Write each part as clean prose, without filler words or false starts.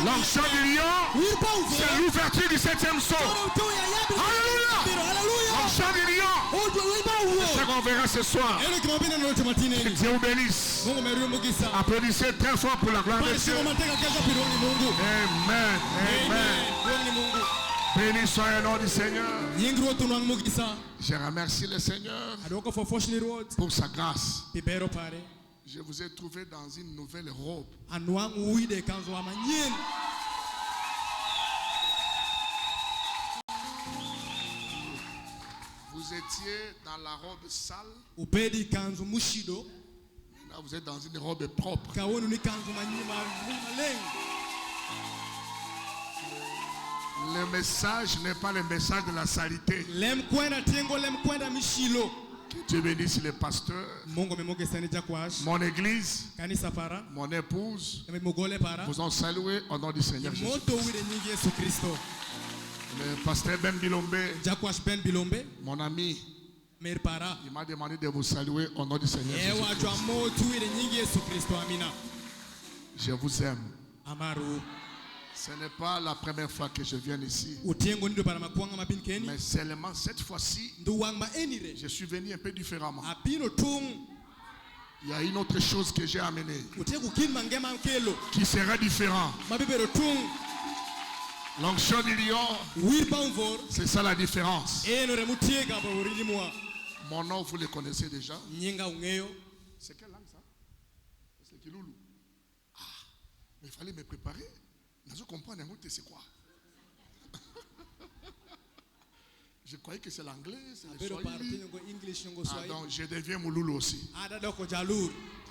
L'onction du lion, c'est l'ouverture du 7e sceau. Alléluia. L'onction du lion, c'est ce qu'on verra ce soir. Que Dieu vous bénisse. Applaudissez très fort pour la gloire de Dieu. Amen. Amen. Béni soit le nom du Seigneur. Je remercie le Seigneur pour sa grâce. Je vous ai trouvé dans une nouvelle robe. Vous étiez dans la robe sale. Maintenant, vous êtes dans une robe propre. Le message n'est pas le message de la salité. Que Dieu bénisse les pasteurs, mon église, mon épouse, vous ont salué au nom du Seigneur Jésus. Le pasteur Ben Bilombe, mon ami, il m'a demandé de vous saluer au nom du Seigneur Jésus. Je vous aime. Ce n'est pas la première fois que je viens ici. Mais seulement cette fois-ci, je suis venu un peu différemment. Il y a une autre chose que j'ai amenée qui sera différente. L'onction du lion, c'est ça la différence. Mon nom, vous le connaissez déjà. C'est quelle langue ça? C'est Kiloulou. Ah, mais il fallait me préparer. Je comprends c'est quoi. Je croyais que c'est l'anglais, c'est le swahili. Ah, donc je deviens Mouloulou aussi.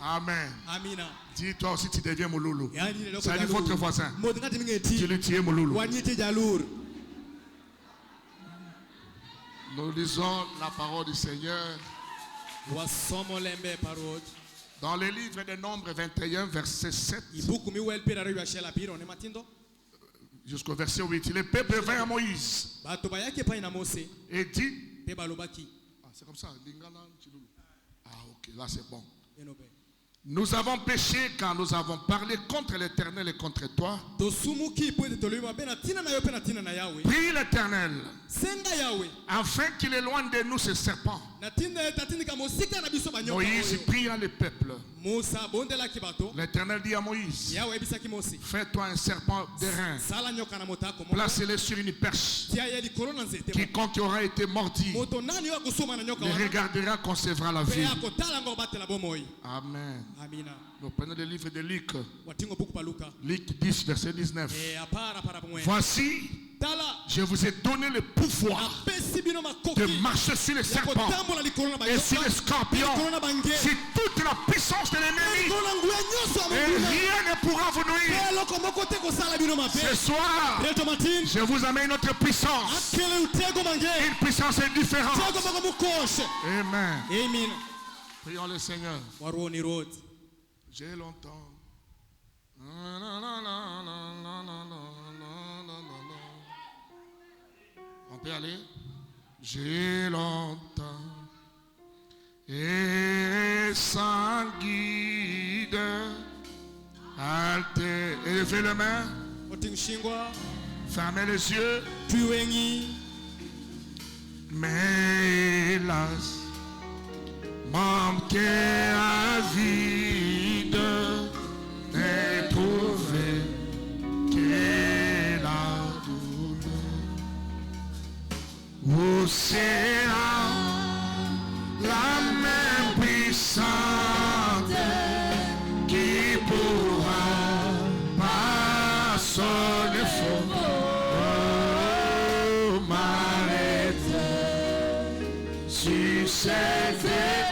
Amen. Dis toi aussi tu deviens Mouloulou. Salut votre voisin. Dis-lui tu es Mouloulou. Nous lisons la parole du Seigneur. Dans le livre des Nombres 21, verset 7 jusqu'au verset 8, le peuple vint à Moïse et dit, c'est comme ça, ah ok, là c'est bon. Nous avons péché quand nous avons parlé contre l'Éternel et contre toi. Prie l'Éternel afin qu'il éloigne de nous ce serpent. Moïse pria le peuple. L'Éternel dit à Moïse, fais-toi un serpent d'airain, place-le sur une perche. Quiconque aura été mordi le regardera, concevra la vie. Amen. Nous prenons le livre de Luc. Luc 10, verset 19. Voici, je vous ai donné le pouvoir de marcher sur les serpents et sur les scorpions, sur toute la puissance de l'ennemi. Et rien ne pourra vous nuire. Ce soir, je vous amène notre puissance. Une puissance indifférente. Amen. Prions le Seigneur. J'ai longtemps. On peut aller? J'ai longtemps et sans guide alté. Élevez les mains. Fermez les yeux. Mais hélas, mon cœur vide n'éprouvé que la douleur. Océan, la main puissante qui pourra par son effort m'arrêter sur cette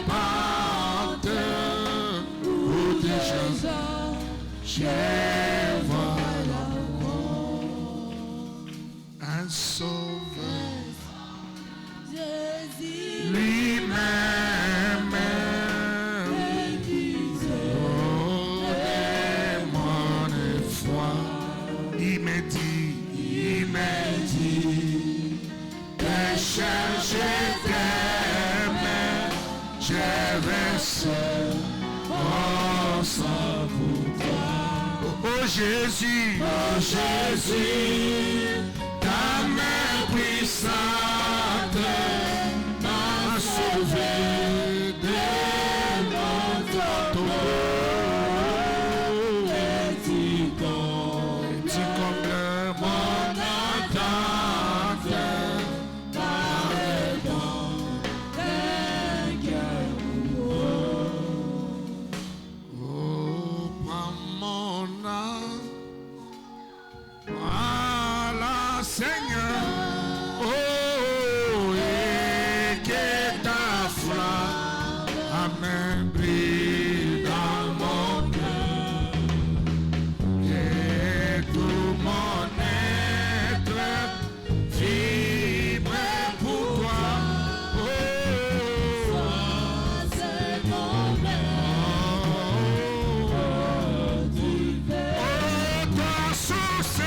pente où déjà je vois un sauveur lui-même. Oh, mon foi, il me dit, pécheur, je t'aime, je vais seul, oh, sans vous. Oh Jésus, oh Jésus, ta main puissante m'a sauvé de notre tombeau. Et tu combles mon attente, Seigneur, oh, et que ta flamme, amen, brille dans mon cœur, et tout mon être vibre pour toi, oh, c'est mon oh, ta source.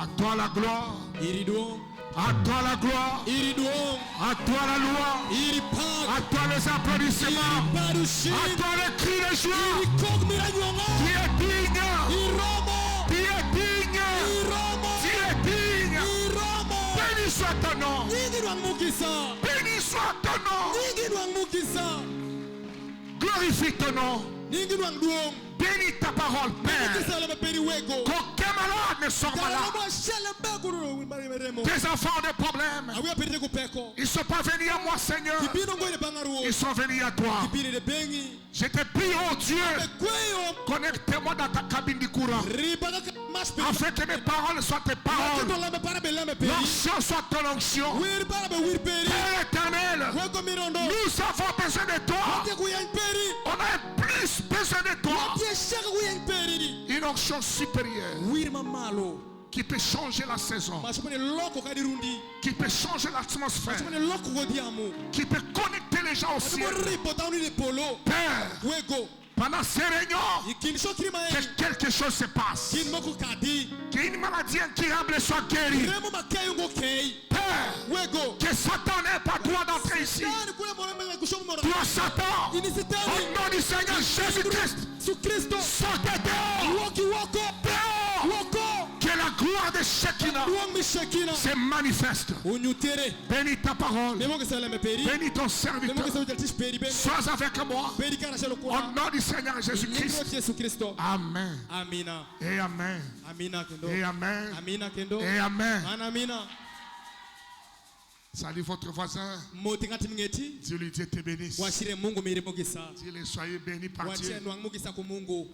À toi la gloire. À toi la gloire. À toi la loi. À toi les applaudissements. À toi les cris de joie. Tu es digne. Tu es digne. Tu es digne. Béni soit ton nom. Béni soit ton nom. Glorifie ton nom. Bénis ta parole, Père. Qu'aucun malade ne soit malade. Tes enfants ont des problèmes. Ils ne sont pas venus à moi, Seigneur. Ils sont venus à toi. Je te prie, oh Dieu, connecte-moi dans ta cabine du courant. Afin que mes paroles soient tes paroles. L'onction soit ton onction. Père éternel, nous avons besoin de toi. On a plus besoin de toi. Une onction supérieure qui peut changer la saison, qui peut changer l'atmosphère, qui peut connecter les gens au ciel. Père, pendant ces réunions, que quelque chose se passe, qu'une maladie incurable soit guérie. Père, que Satan n'ait pas droit d'entrer ici. Toi, Satan, au nom du Seigneur Jésus-Christ, sortez dehors. Que la gloire de Shekinah se manifeste. Bénis ta parole. Bénis ton serviteur. Sois avec moi. Au nom du Seigneur Jésus-Christ. Amen. Et Amen. Et Amen. Et Amen. Salut votre voisin. Dis-lui, Dieu te bénisse. Dis-lui, soyez bénis par Dieu.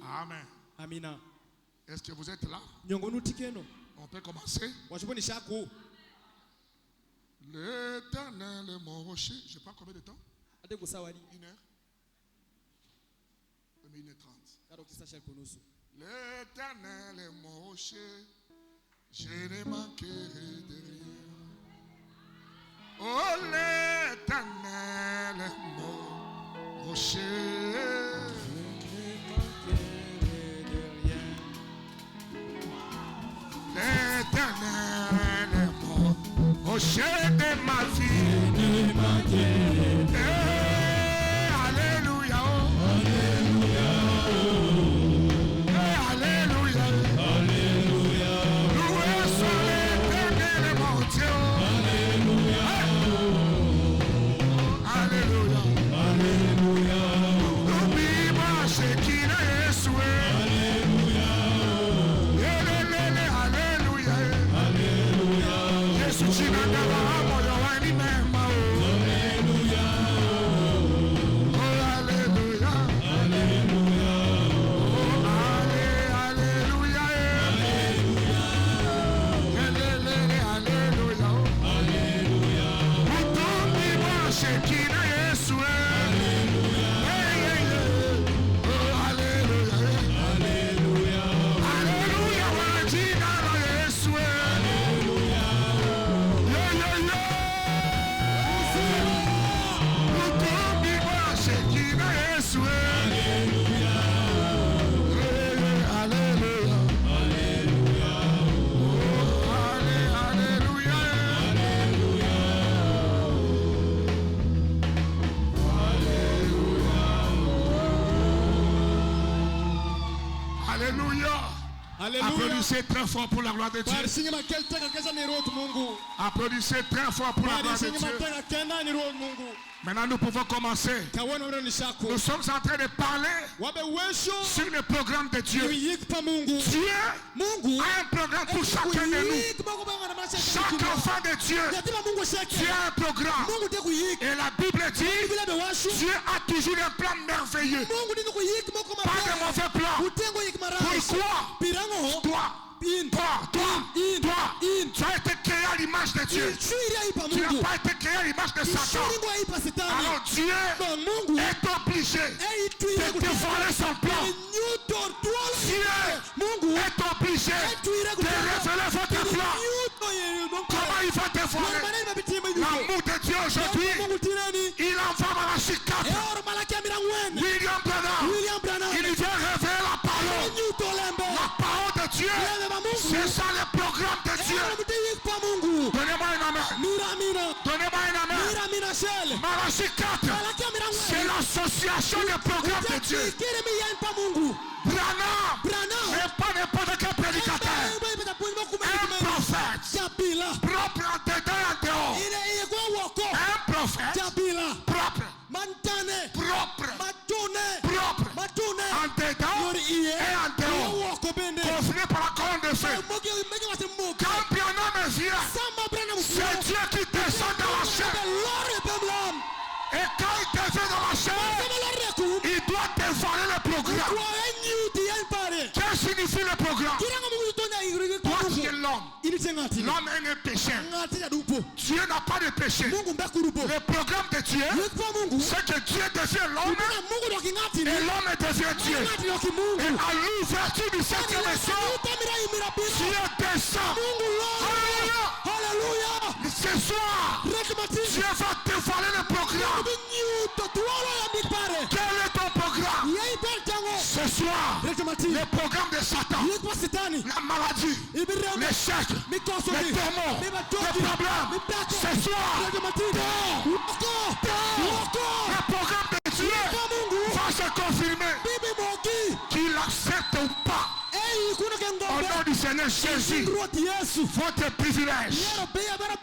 Amen. Est-ce que vous êtes là? On peut commencer. L'éternel est mon rocher. Je sais pas combien de temps? 1 heure. 1h30. L'éternel est mon rocher. Je ne manquerai de rien. rocher de ma vie. Alléluia. Alléluia. Alléluia. Alléluia. Loué soit l'Éternel mon Dieu. Alléluia. Alléluia. Alléluia. N'oublie pas ce qu'il a souhaité. Alléluia. Alléluia. Alléluia. Jésus, tu n'as pas moyo wani mema. Alléluia. Alléluia. Alléluia. Alléluia. Alléluia. Alléluia. Utumbi wa shekina Yesu. Alléluia. Alléluia. Alléluia. Alléluia wa jina la Yesu. Alléluia. Utumbi wa shekina Yesu. Alléluia. Alléluia. Alléluia. Alléluia. Alléluia. Alléluia. Applaudissez très fort pour la gloire de Dieu. Applaudissez très fort pour la gloire de Dieu. Maintenant, nous pouvons commencer. Nous sommes en train de parler sur le programme de Dieu. Dieu a un programme pour chacun de nous. Chaque enfant de Dieu, Dieu a un programme. Et la Bible dit, Dieu a toujours un plan merveilleux. Pas de mauvais plan. Pourquoi? Toi, tu as été créé à l'image de Dieu. Tu n'as pas été créé à l'image de Satan. Alors Dieu est obligé de dévoiler son plan. Dieu est obligé de révéler votre plan. Comment il va dévoiler l'amour de Dieu aujourd'hui? Il envoie Malachie 4. William Branham, il vient révéler la parole. La parole de Dieu. C'est ça le programme de Dieu. Donnez-moi un amen. Donnez-moi un amen. Malachie 4, c'est l'association des programmes de Dieu. Branham n'est pas n'importe quel prédicateur. Un prophète propre en dedans et en dehors. Un prophète propre. En dedans et en dehors. Confiné par la colonne de feu. Quand Branham vient, c'est Dieu qui descend dans la chair. Et quand il descend dans la chair, il doit dévoiler le programme. Qu'est-ce que signifie le programme? Toi qui es l'homme. L'homme est un pécheur. Dieu n'a pas de péché. Le programme de Dieu, c'est que Dieu devient l'homme et l'homme devient Dieu. Et à l'ouverture du 7e jour, Dieu descend. Alléluia. Ce soir, Dieu va dévoiler le programme. Quel est ton programme? Ce soir, le programme de Satan, la maladie, l'échec, les démons, les problèmes. Ce soir, le programme de Dieu va se confirmer. Qu'il accepte ou pas. Au nom du Seigneur Jésus, votre privilège,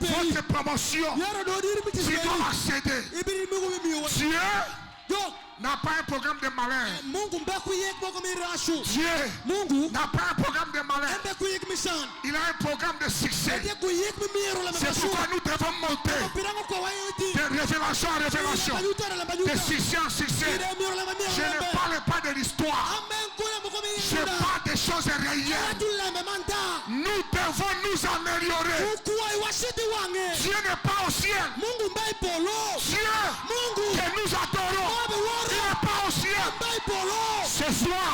votre promotion, tu dois accéder. Dieu n'a pas un programme de malheur. Dieu n'a pas un programme de malheur. Il a un programme de succès. C'est pourquoi nous devons monter de révélation en révélation, de succès en succès. Je ne parle pas de l'histoire. Je parle des choses réelles. Nous devons nous améliorer. Dieu n'est pas au ciel. Dieu que nous adorons, il n'est pas au ciel. Ce soir,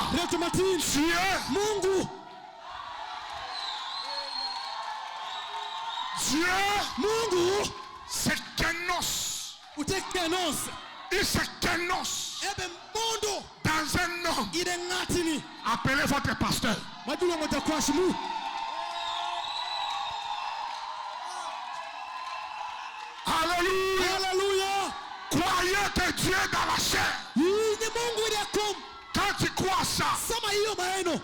Dieu, c'est Kenos. Il se Kenos dans un homme. Appelez votre pasteur. ça,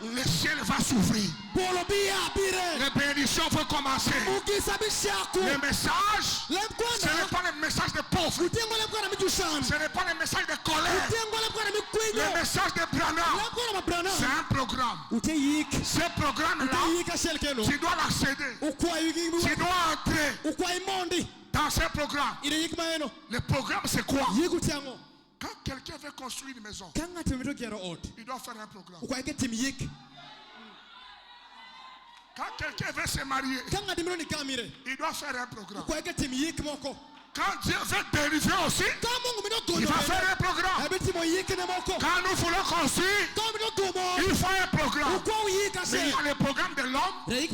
le ciel va s'ouvrir. Les bénédictions vont commencer. Le message, ce n'est pas le message de pauvres. Ce n'est pas le message de colère. Le message de Branham, c'est un programme. Ce programme-là, tu dois l'accéder. Tu dois entrer dans ce programme. Le programme, c'est quoi? Quand quelqu'un veut construire une maison, il doit faire un programme. Quand quelqu'un veut se marier, il doit faire un programme. Quand Dieu veut délivrer aussi, il va faire un programme. Quand nous voulons construire, il faut un programme. Mais il y a le programme de l'homme et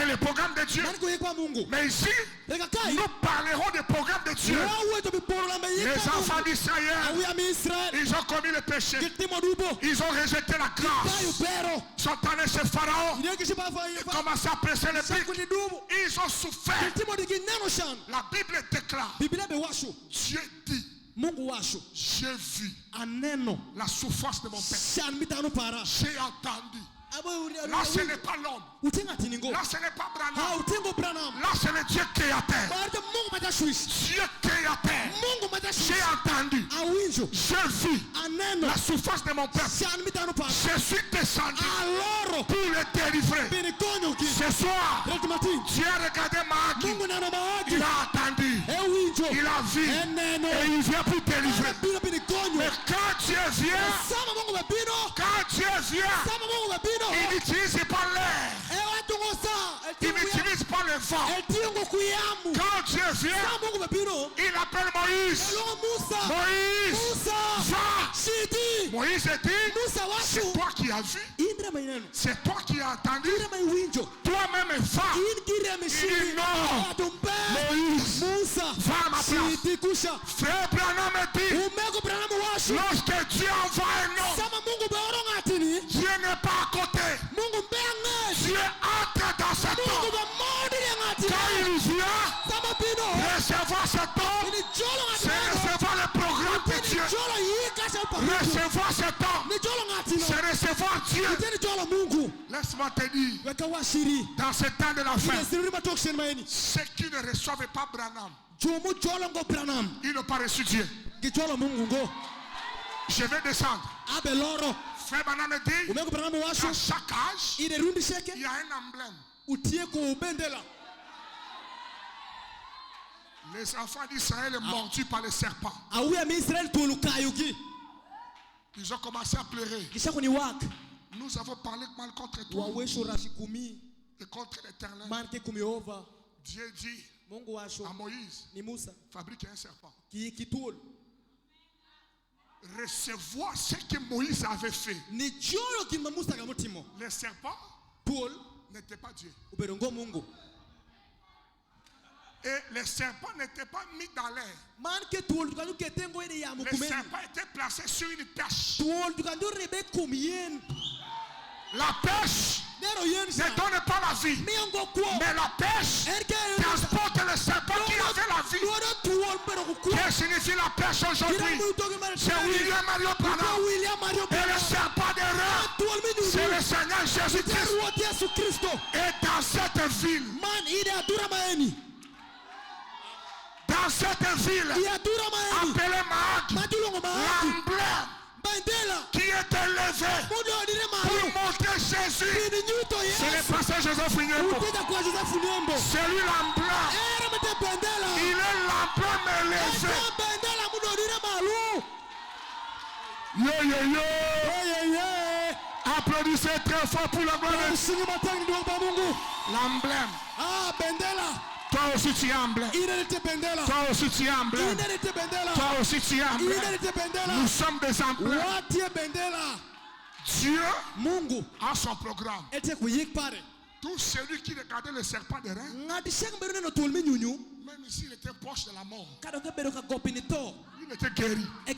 le programme de Dieu. Mais ici, nous parlerons du programme de Dieu. Les enfants d'Israël, ils ont commis le péché. Ils ont rejeté la grâce. Ils sont allés chez Pharaon. Ils commencent à presser les pics. Ils ont souffert. La Bible déclare, Dieu dit, j'ai vu la souffrance de mon père. J'ai entendu. Là, ce n'est pas l'homme. Là, ce n'est pas Branham. Là, c'est le Dieu créateur. Dieu créateur. J'ai entendu. J'ai vu la souffrance de mon peuple. Je suis descendu pour le délivrer. Ce soir, Dieu a regardé Maaki. Il a entendu. Il a vu. Et il vient pour délivrer. Mais quand Dieu vient, il n'utilise pas l'air. Il n'utilise pas le vent. Quand Dieu vient, il appelle Moïse. Moïse, va. Moïse dit, c'est toi qui as vu. C'est toi qui as entendu. Toi-même va. Il dit non. Moïse, va à ma place. Frère Branham dit, lorsque Dieu envoie un homme, Dieu n'est pas à côté. Dieu entre dans cet homme. Quand il vient recevoir cet homme, c'est recevoir le programme de Dieu. Recevoir cet homme, c'est recevoir Dieu. Laisse-moi te dire, dans ce temps de la fin, ceux qui ne reçoivent pas Branham, ils n'ont pas reçu Dieu. Je vais descendre. Frère Branham dit, à chaque âge, il y a un emblème. Les enfants d'Israël mordus par les serpents. Ils ont commencé à pleurer. Nous avons parlé mal contre toi et contre l'Éternel. Dieu dit à Moïse, fabrique un serpent. Recevoir ce que Moïse avait fait. Le serpent n'était pas Dieu. Et le serpent n'était pas mis dans l'air. Le serpent était placé sur une perche. La perche ne donne pas la vie. Mais la perche transporte le serpent qui avait la vie. Qu'est-ce que signifie la perche aujourd'hui? C'est William Mario Branham. Et le serpent des reins, c'est le Seigneur Jésus-Christ. Et dans cette ville, appelée Maag, l'emblème qui est élevé pour montrer Jésus, c'est le pasteur Joseph Funyembo. C'est lui l'emblème. Il est l'emblème élevé. Yo yo yo. Applaudissez très fort pour la gloire de Dieu. L'emblème. Toi aussi tu es emblème. Toi aussi tu es emblème. Toi aussi tu es emblème. Nous sommes des emblèmes. Dieu a son programme. Tout celui qui regardait le serpent de rein, même s'il était proche de la mort, il était guéri. Il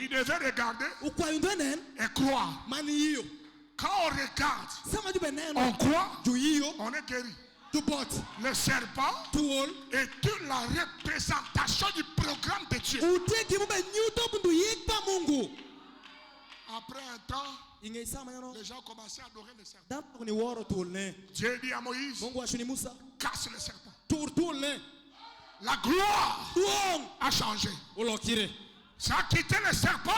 devait regarder et croire. Quand on regarde, on croit, on est guéri. Le serpent est toute la représentation du programme de Dieu. Après un temps, les gens ont commencé à adorer le serpent. Dieu dit à Moïse, casse le serpent. La gloire a changé. Ça a quitté le serpent.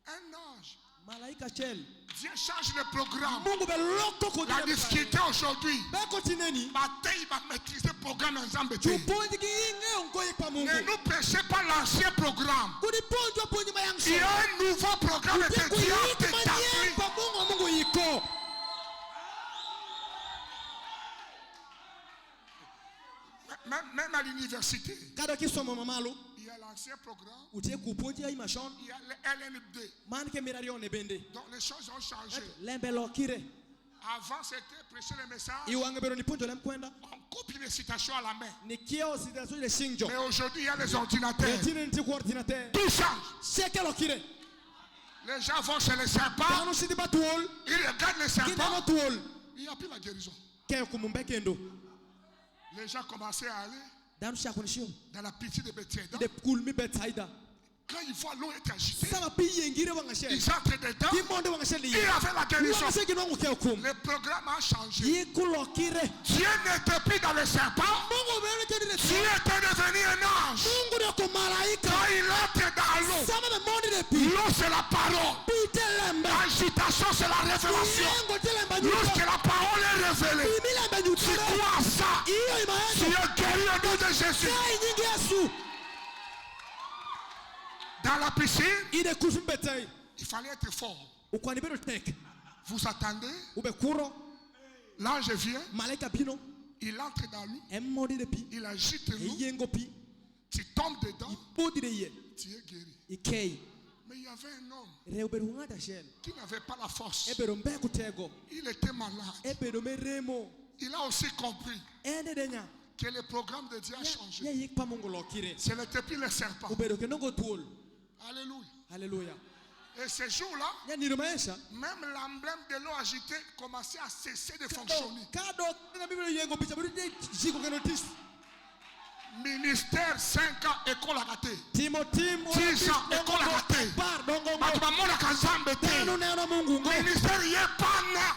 Un ange. Dieu change le programme. La difficulté aujourd'hui, matin il va maîtriser le programme ensemble. Ne nous prêchez pas l'ancien programme. Il y a un nouveau programme que Dieu a établi. Même à l'université, il y a l'ancien programme, il y a le LNB. Donc les choses ont changé. Avant c'était prêcher le message, on copie les citations à la main. Mais aujourd'hui il y a les ordinateurs. Tout change. Les gens vont chez les serpents, ils regardent les serpents, il n'y a plus la guérison. Les gens commençaient à aller dans la pitié de Bethsaïda. Quand ils voient l'eau être agitée, ils entrent dedans, ils avaient la guérison. Le programme a changé. Dieu n'était plus dans le serpent. Dieu était devenu un ange. Quand il entre dans l'eau, l'eau c'est la parole. L'agitation c'est la révélation. Lorsque la parole est révélée, tu crois à ça. Tu es guéri au nom de Jésus. Dans la piscine, il fallait être fort. Vous attendez, l'ange vient, il entre dans l'eau, il agite l'eau, tu tombes dedans, tu es guéri. Mais il y avait un homme qui n'avait pas la force. Il était malade. Il a aussi compris que le programme de Dieu a changé. Ce n'était plus le serpent. Alléluia. Et ce jour-là, même l'emblème de l'eau agitée commençait à cesser de fonctionner. Ministère 5 ans, école à rater. 10 ans, école à rater. Ministère, il est pas là.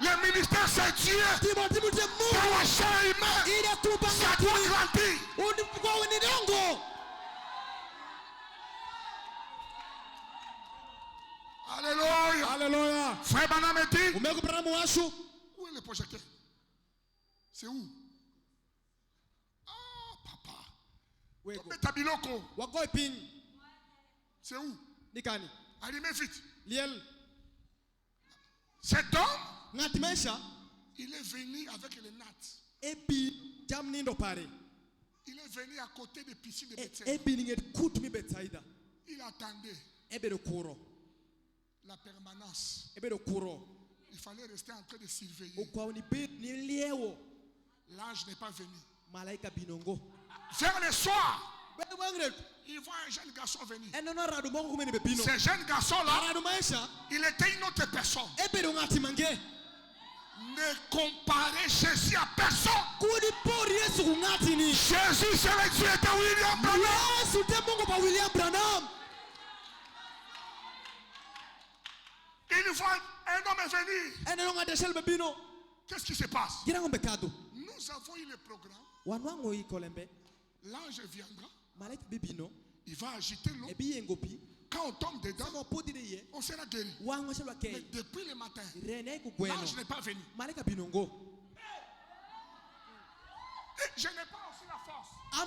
Le ministère, c'est Dieu. Dans la chair humaine, ça doit grandir. Alléluia. Alléluia. Frère Banam est dit. Où est le projecteur? C'est où? Ah, papa. C'est où? Allumez vite. Cet homme, il est venu avec les nattes. Il est venu à côté des piscines de Bethsaïda. Il attendait la permanence. Il fallait rester en train de surveiller. L'ange n'est pas venu. Vers le soir, il voit un jeune garçon venir. Ce jeune garçon-là, il était une autre personne. Ne comparez Jésus à personne. Jésus, c'est le Dieu de William Branham. Une fois, un homme est venu. Qu'est-ce qui se passe? Nous avons eu le programme. L'ange viendra. Il va agiter l'eau. Quand on tombe dedans, on sera guéri. Mais depuis le matin, l'ange n'est pas venu. Je n'ai pas aussi la force. Je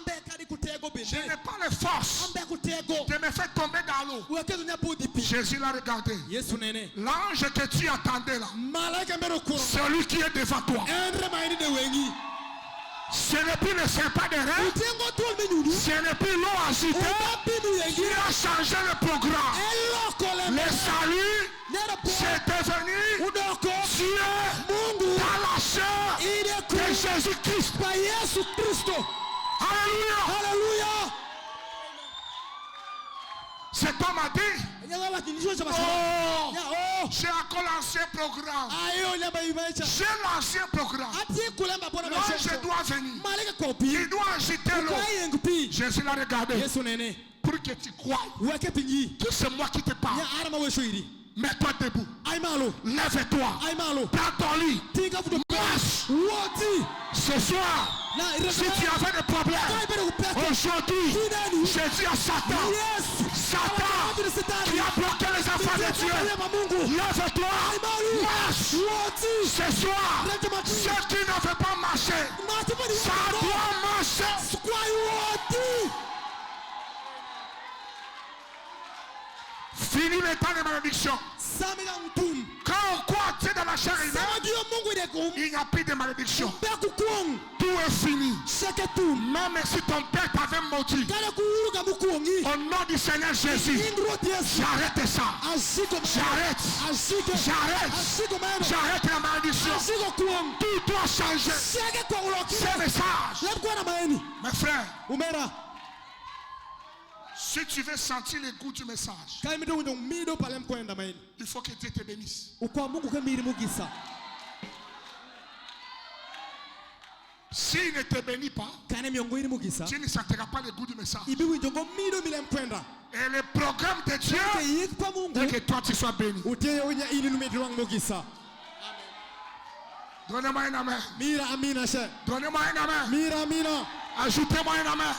n'ai pas la force de me faire tomber dans l'eau. Jésus l'a regardé. L'ange que tu attendais là, celui qui est devant toi, ce n'est plus le serpent de rein, ce n'est plus l'eau agitée qui a changé le programme. Le salut, c'est devenu Dieu dans la chair de Jésus-Christ. Alléluia. Cet homme a dit, j'ai encore l'ancien programme. J'ai l'ancien programme. L'ange doit venir. Il doit agiter l'eau. Jésus l'a regardé. Pour que tu crois que c'est moi qui te parle. Mets-toi debout. Lève-toi. Prends ton lit. Marche. Ce soir, si tu avais des problèmes, aujourd'hui, je dis à Satan, Satan qui a bloqué les enfants de Dieu, lève-toi. Marche. Ce soir, ceux qui ne veulent pas marcher, ça doit marcher. Fini l'état de malédiction. Quand on croit Dieu dans la chair humaine, il n'y a plus de malédiction. Tout est fini. Même si ton père t'avait maudit, au nom du Seigneur Jésus, j'arrête ça. J'arrête la malédiction. Tout doit changer. C'est le message. Mes frères, si tu veux sentir le goût du message, il faut que Dieu te bénisse. S'il ne te bénit pas, tu ne sentiras pas le goût du message. Et le programme de Dieu est que toi tu sois béni. Donnez-moi un amen. Donnez-moi un amen. Ajoutez-moi un amen.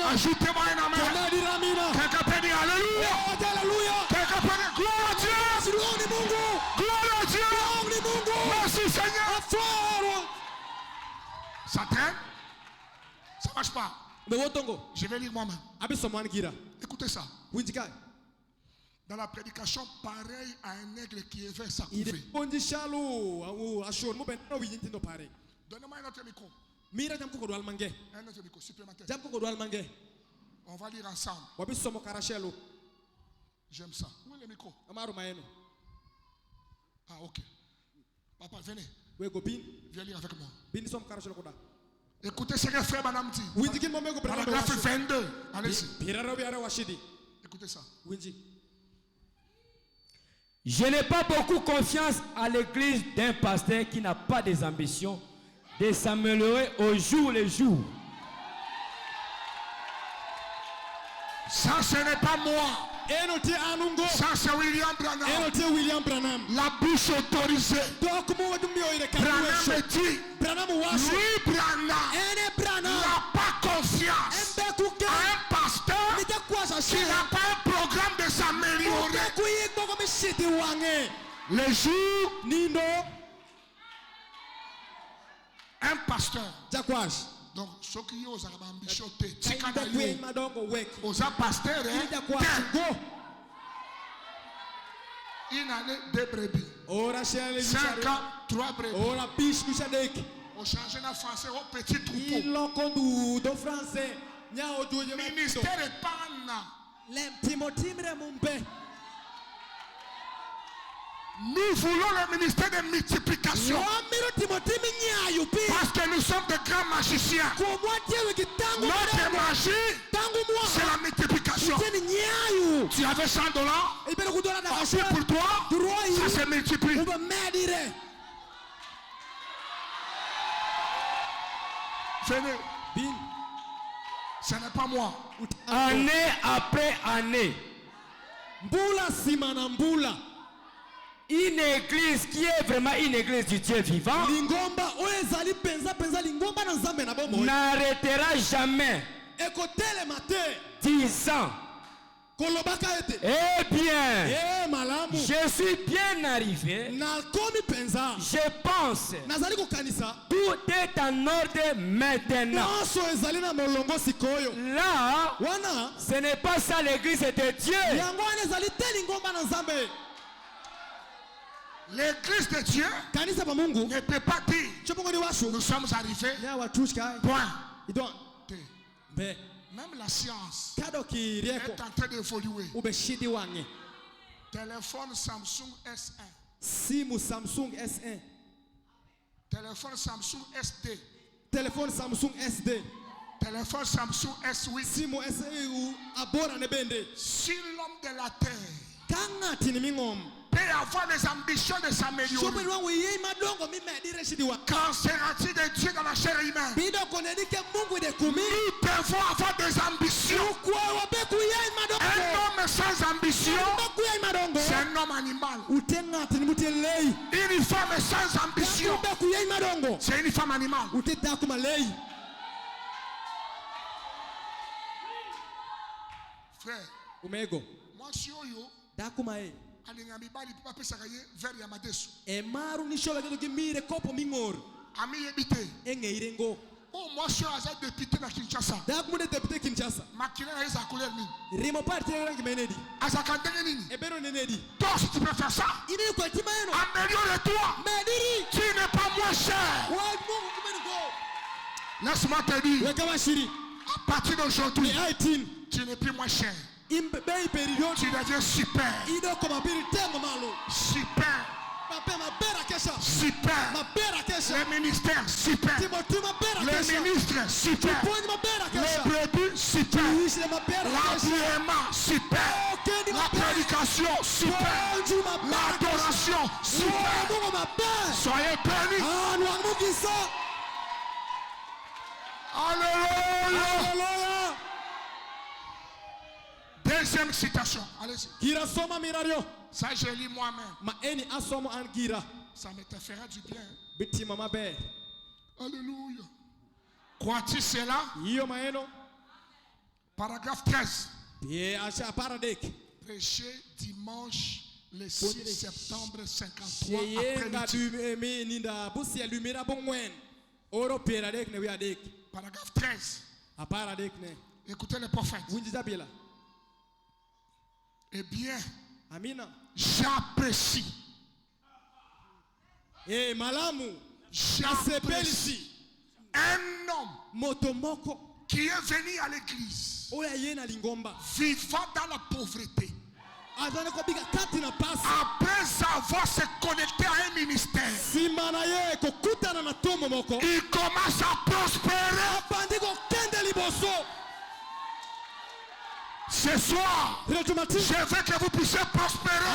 Ajoutez-moi un amen. Quelqu'un peut dire alléluia. Quelqu'un peut dire gloire à Dieu. Gloire à Dieu. Merci Seigneur. Ça traîne? Ça marche pas. Je vais lire moi-même. Écoutez ça. Dans la prédication, pareil à un aigle qui est vers sa couvée. Donnez-moi un autre micro. Un autre micro supplémentaire. On va lire ensemble. J'aime ça. Où est le micro? Ah, ok. Papa, venez. Viens lire avec moi. Écoutez ce que frère Madame dit. Paragraphe 22. Allez-y. Écoutez ça. Je n'ai pas beaucoup confiance à l'église d'un pasteur qui n'a pas des ambitions de s'améliorer au jour le jour. Ça, ce n'est pas moi. Ça, c'est William Branham. La bouche autorisée. Branham dit, lui, Branham n'a pas confiance à un pasteur qui n'a pas un programme de s'améliorer. Le jour, un pasteur. Donc, ceux qui ont ambition, aux pasteurs, il en a 2 brebis. 5 ans, 3 brebis. On change en français au petit troupeau. Ministère est pas nous voulons le ministère de multiplication. Parce que nous sommes de grands magiciens. Notre magie, c'est la multiplication. Tu avais $100, c'est pour toi, ça se multiplie. Venez. Ce n'est pas moi. Année après année. Une église qui est vraiment une église du Dieu vivant n'arrêtera jamais 10 ans. Eh bien, je suis bien arrivé. Je pense tout est en ordre maintenant. Là, ce n'est pas ça l'église de Dieu. L'église de Dieu ne peut pas dire nous sommes arrivés. Point. Même la science est en train d'évoluer. Téléphone Samsung S1. Téléphone Samsung SD. Téléphone Samsung SD. Téléphone Samsung S8. Si Si l'homme de la terre peut avoir les ambitions de s'améliorer. Quand sera-t-il de Dieu dans la chair humaine? Nous devons avoir des ambitions. Un homme sans ambition, c'est un homme animal. Une femme sans ambition, c'est une femme animale. Frère, moi je suis oh, moi je suis député de Kinshasa. Makina est à couleur ni. Toi, si tu peux faire ça, améliore-toi. Tu n'es pas moins cher. Laisse-moi te dire, à partir d'aujourd'hui, tu n'es plus moins cher. Tu deviens super. Super. Super. Les ministères super. Les ministres super. Les brebis super. L'agrément super. La prédication super. L'adoration super. Soyez bénis. Alléluia. Deuxième citation. Allez-y. Ça, je lis moi-même. Ça me te fera du bien. Alléluia. Crois-tu cela? Paragraphe 13. Prêché dimanche le 6 septembre 53 après-midi. Paragraphe 13. Écoutez le prophète. Eh bien, j'apprécie. J'apprécie un homme qui est venu à l'église vivant dans la pauvreté. Après avoir se connecté à un ministère, il commence à prospérer. Ce soir, je veux que vous puissiez prospérer.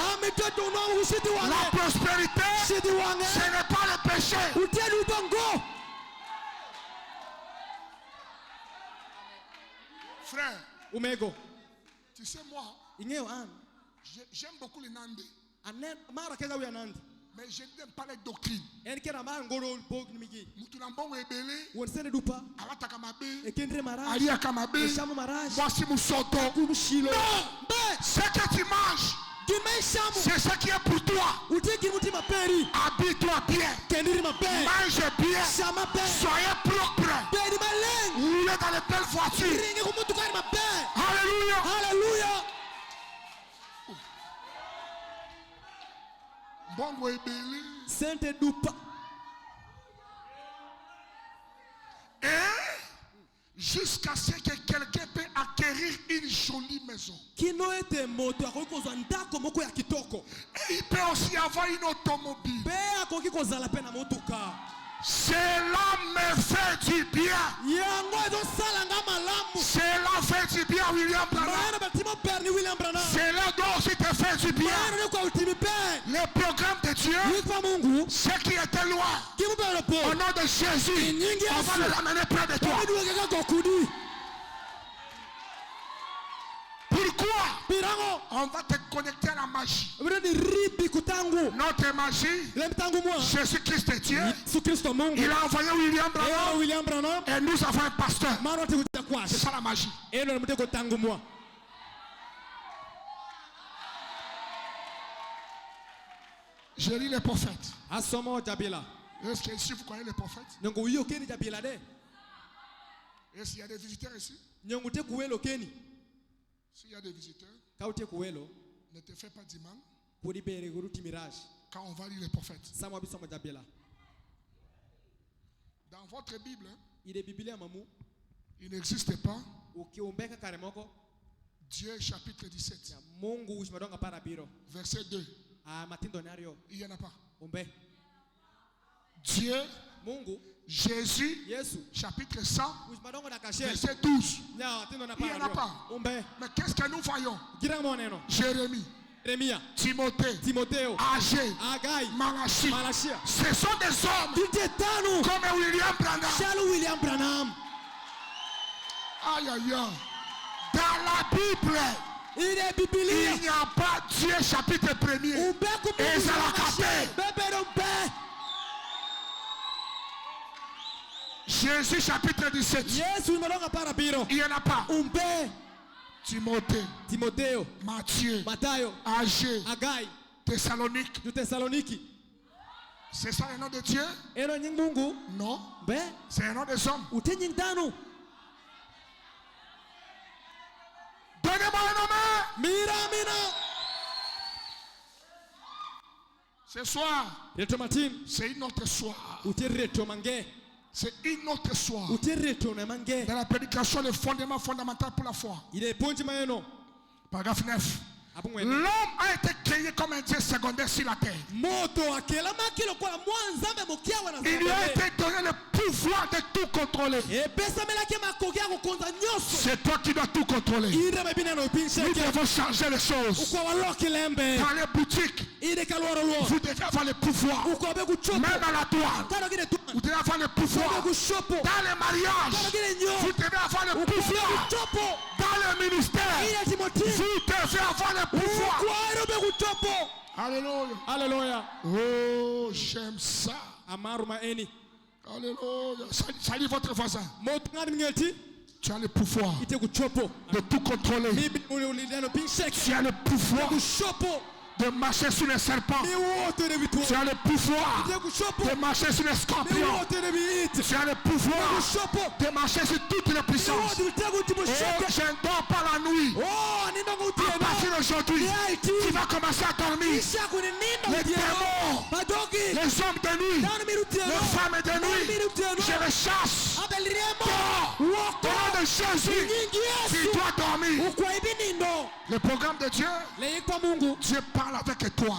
La prospérité, ce n'est pas le péché. Frère, tu sais moi, j'aime beaucoup les Nandé. Mais je n'aime pas les doctrines. Voici Moussoto. Non, ce que tu manges, c'est ce qui est pour toi. Habille-toi bien. Mange bien. Soyez propre. Roulez dans les belles voitures. Alléluia. Et jusqu'à ce que quelqu'un peut acquérir une jolie maison. Et il peut aussi avoir une automobile. Cela me fait du bien. Cela fait du bien, William Branham. Cela doit aussi te faire du bien. Le programme de Dieu, ceux qui étaient loin, au nom de Jésus, on va les amener près de toi. Pourquoi? On va te connecter à la magie. Notre magie, Jésus-Christ est Dieu. Il a envoyé William Branham. Et nous avons un pasteur. C'est ça la magie. Je lis les prophètes. Est-ce que ici vous connaissez les prophètes? Est-ce qu'il y a des visiteurs ici? S'il y a des visiteurs, ne te fais pas du mal quand on va lire les prophètes. Dans votre Bible, il n'existe pas Dieu chapitre 17, verset 2. Il n'y en a pas. Dieu, Jésus, chapitre 100, verset 12. Il n'y en a pas. Mais qu'est-ce que nous voyons? Jérémie. Timothée, Agé, Malachie. Ce sont des hommes comme William Branham. Aïe aïe aïe. Dans la Bible, il n'y a pas Dieu chapitre 1er. Et ça l'a capté. Jésus chapitre 17. Il n'y en a pas. Timothée, Matthieu, Agé, Thessalonique. C'est ça le nom de Dieu? Non. C'est le nom des hommes. Donnez-moi un nom. Ce soir, c'est une autre soir. C'est une autre soir. Dans la prédication, le fondement fondamental pour la foi. Paragraphe 9. L'homme a été créé comme un Dieu secondaire sur la terre. Il lui a été donné le pouvoir de tout contrôler. C'est toi qui dois tout contrôler. Nous devons changer les choses. Dans les boutiques, vous devez avoir le pouvoir. Même à la douane, vous devez avoir le pouvoir. Dans les mariages, vous devez avoir le pouvoir. Dans le ministère, vous devez avoir le pouvoir. Alléluia. Alléluia. Oh, j'aime ça. Alléluia. Salut votre voisin. Tu as le pouvoir de tout contrôler. Tu as le pouvoir de marcher sur les serpents. Tu as le pouvoir de marcher sur les scorpions. Tu as le pouvoir de marcher sur toutes les puissances. Oh, je ne dors pas la nuit. À partir d'aujourd'hui, tu vas commencer à dormir. Les démons, les hommes de nuit, les femmes de nuit, je les chasse. Dors. Au nom de Jésus, tu dois dormir. Le programme de Dieu, Dieu parle avec toi.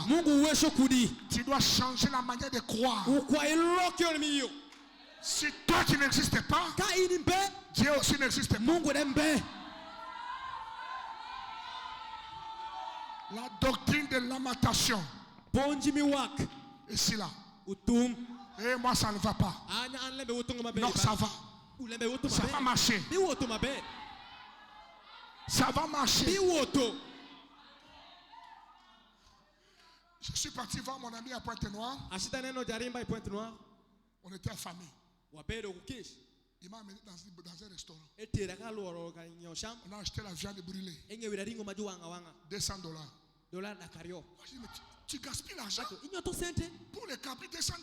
Tu dois changer la manière de croire. Si toi tu n'existes pas, Dieu aussi n'existe pas. La doctrine de lamentation. Ici là. Et moi ça ne va pas. Non, ça va. Ça va marcher. Ça va marcher. Je suis parti voir mon ami à Pointe-Noire. On était en famille. Il m'a amené dans un restaurant. On a acheté la viande brûlée. $200. Moi, je dis, mais tu gaspilles l'argent pour les capis, $200.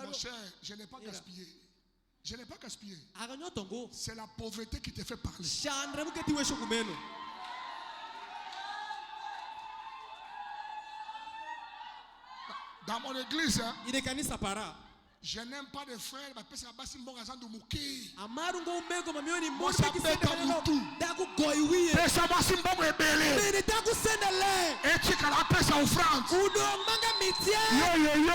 Mon cher, je n'ai pas gaspillé. Je n'ai pas gaspillé. C'est la pauvreté qui te fait parler. Dans mon église, je n'aime pas les frères, mais parce que c'est un bon agent de Mouki. Moi, ça fait comme tout. Et ça va si bon rebelle. Et tu can appeler ça offrande. Yo, yo, yo.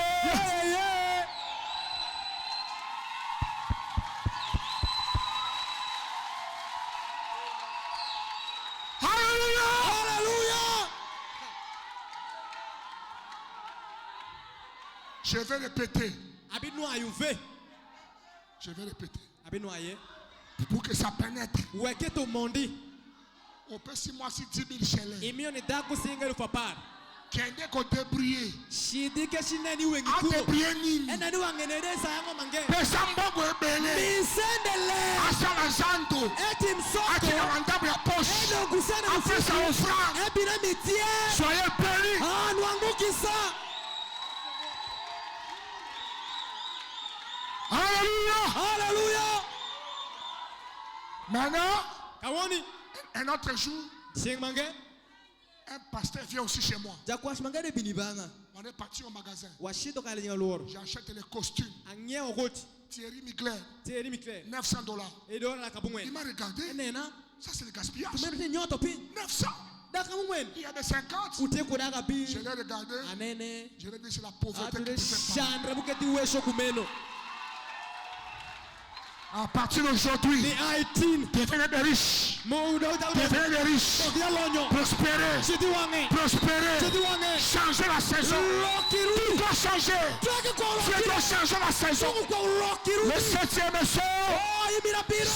Je vais répéter. Je vais répéter. Pour que ça pénètre. On peut si moi si 10 000 chelets. Kende ko débrouiller. A débrouiller nini. Pesa mbongo ebele. Asala zando. Atina wandabu ya poche. Après ça offrande. Soyez bénis. Alléluia. Alléluia. Maintenant, un autre jour, un pasteur vient aussi chez moi. On est parti au magasin. J'achète les costumes. Thierry Mugler. $900. Il m'a regardé. Ça c'est le gaspillage. 900. Il y a des 50. Je l'ai regardé. Je l'ai dit c'est la pauvreté qui te fait parler. À partir d'aujourd'hui, devenez des riches. Devenez des riches. Prospérez. Prospérez. Changez la saison. Tu dois changer. Tu dois changer la saison. Le 7e son,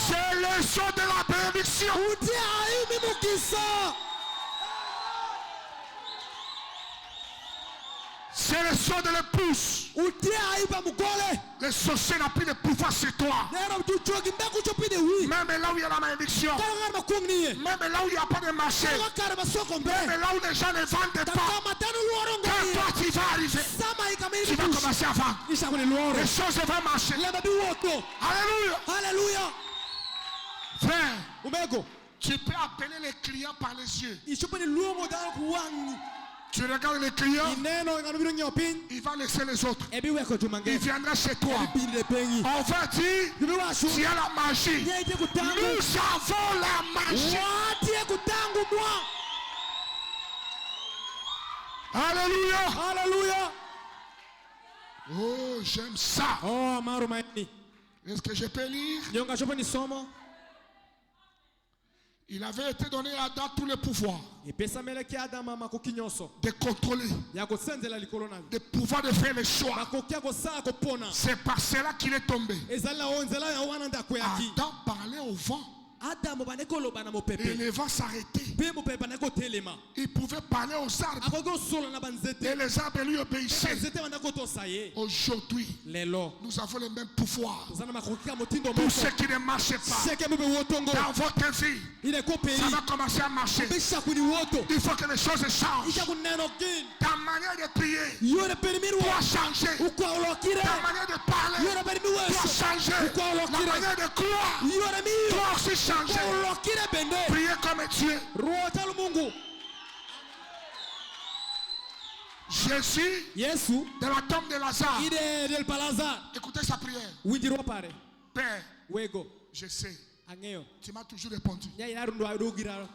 c'est le son de la bénédiction. C'est le son de l'épouse. Le sorcier n'a plus de pouvoir sur toi. Même là où il y a la malédiction. Même là où il n'y a pas de marché. Même là où les gens ne vendent pas. Quand toi tu vas arriver, tu vas commencer à vendre. Les choses vont marcher. Alléluia. Frère, tu peux appeler les clients par les yeux. Tu regardes les clients, il va laisser les autres. Il viendra chez toi. On va dire, tu as la magie. Nous avons la magie. Alléluia. Oh, j'aime ça. Est-ce que je peux lire? Il avait été donné à Adam tout le pouvoir de contrôler, de pouvoir de faire les choix. C'est par cela qu'il est tombé. Adam parlait au vent. Et les vents s'arrêtaient. Il pouvait parler aux arbres. Et les arbres lui obéissaient. Aujourd'hui, nous avons le même pouvoir. Tout ce qui ne marche pas dans votre vie, ça va commencer à marcher. Il faut que les choses changent. Ta manière de prier doit changer. Ta manière de parler doit changer. La manière de croire doit aussi changer. Priez comme Dieu. Jésus, dans la tombe de Lazare, écoutez sa prière. Père, je sais. Tu m'as toujours répondu.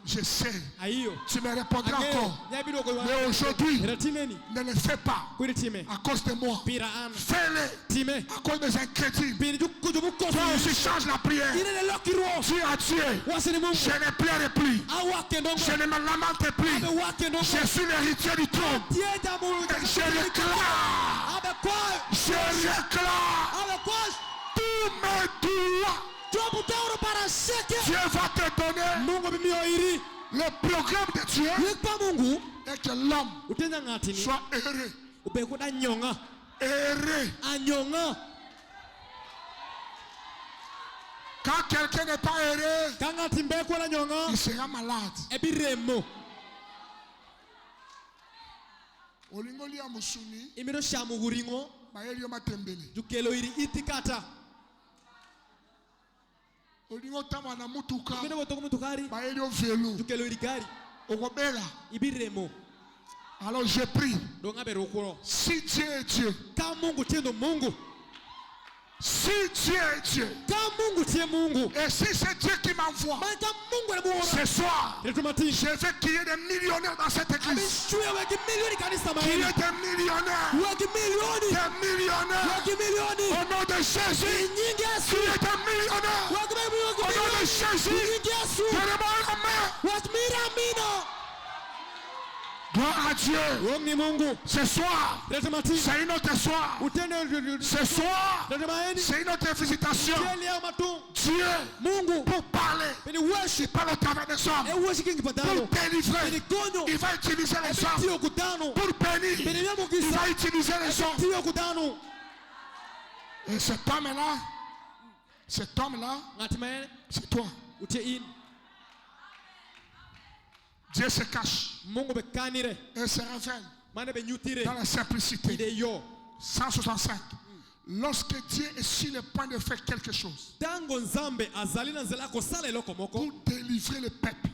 Je sais. Tu me répondras encore. Mais aujourd'hui, ne le fais pas à cause de moi. Fais-le à cause des incrédules. Toi aussi change la prière. Tu as tué. Je ne pleure plus. Je ne me lamente plus. Je suis l'héritier du trône. Je réclame. Tous mes doigts. Dieu va te donner le programme de Dieu et que l'homme soit heureux. Heureux. Quand quelqu'un n'est pas heureux, il sera malade. Olingoli ya musuni imiro sha muguringo bayeli yo matembele jukelo iri itikata olingo tama na mutuka imiro botoku mutukari bayeli yo velo jukelo iri gari okobela ibiremo. Alors je prie, si Dieu est Dieu, si Dieu est Dieu, et si c'est Dieu qui m'envoie, ce soir, je veux qu'il y ait des millionnaires dans cette église. Qu'il y ait des millionnaires. Des millionnaires. Au nom de Jésus. Qu'il y ait des millionnaires. Au nom de Jésus. Donnez-moi la main. Gloire à Dieu. Ce soir, c'est une autre soir. Ce soir, c'est une autre visitation. Dieu, pour parler, il parle au travers des hommes. Pour délivrer, il va utiliser les hommes. Pour bénir, il va utiliser les hommes. Et cet homme-là, c'est toi. Dieu se cache et se révèle dans la simplicité. 165. Lorsque Dieu est sur le point de faire quelque chose pour délivrer le peuple,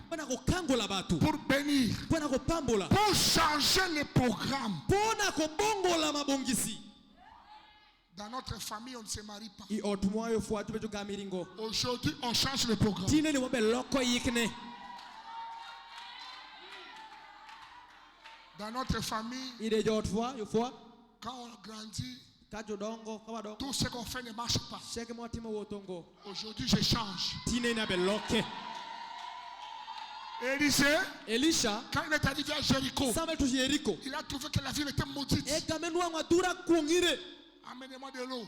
pour bénir, pour changer le programme. Dans notre famille, on ne se marie pas. Aujourd'hui, on change le programme. Dans notre famille, quand on grandit, Tout ce qu'on fait ne marche pas. Aujourd'hui, je change. Elisha, quand il est arrivé à Jéricho, il a trouvé que la ville était maudite. Amenez-moi de l'eau.